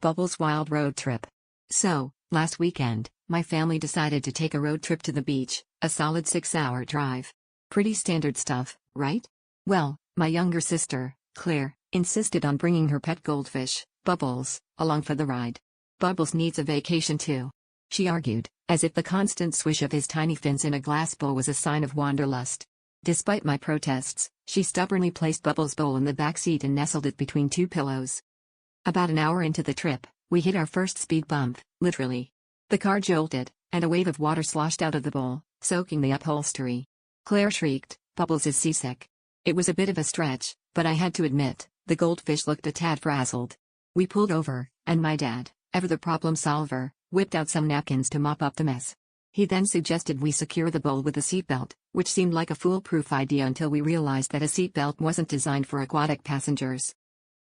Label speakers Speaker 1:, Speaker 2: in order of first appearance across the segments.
Speaker 1: Bubbles' wild road trip. So, last weekend, my family decided to take a road trip to the beach, a solid 6-hour drive. Pretty standard stuff, right? Well, my younger sister, Claire, insisted on bringing her pet goldfish, Bubbles, along for the ride. Bubbles needs a vacation too. She argued, as if the constant swish of his tiny fins in a glass bowl was a sign of wanderlust. Despite my protests, she stubbornly placed Bubbles' bowl in the back seat and nestled it between two pillows. About an hour into the trip, we hit our first speed bump, literally. The car jolted, and a wave of water sloshed out of the bowl, soaking the upholstery. Claire shrieked, "Bubbles is seasick." It was a bit of a stretch, but I had to admit, the goldfish looked a tad frazzled. We pulled over, and my dad, ever the problem solver, whipped out some napkins to mop up the mess. He then suggested we secure the bowl with a seatbelt, which seemed like a foolproof idea until we realized that a seatbelt wasn't designed for aquatic passengers.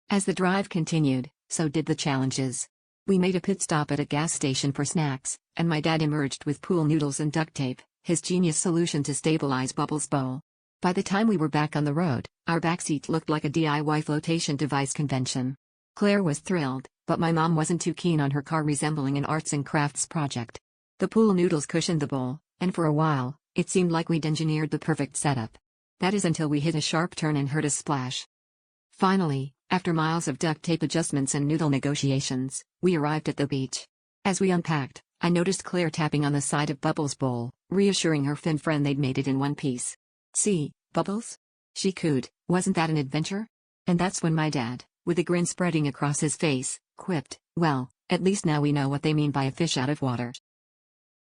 Speaker 1: As the drive continued, so did the challenges. We made a pit stop at a gas station for snacks, and my dad emerged with pool noodles and duct tape, his genius solution to stabilize Bubbles' bowl. By the time we were back on the road, our backseat looked like a DIY flotation device convention. Claire was thrilled, but my mom wasn't too keen on her car resembling an arts and crafts project. The pool noodles cushioned the bowl, and for a while, it seemed like we'd engineered the perfect setup. That is until we hit a sharp turn and heard a splash. Finally, after miles of duct tape adjustments and noodle negotiations, we arrived at the beach. As we unpacked, I noticed Claire tapping on the side of Bubbles' bowl, reassuring her fin friend they'd made it in one piece. "See, Bubbles?" she cooed, "wasn't that an adventure?" And that's when my dad, with a grin spreading across his face, quipped, "Well, at least now we know what they mean by a fish out of water."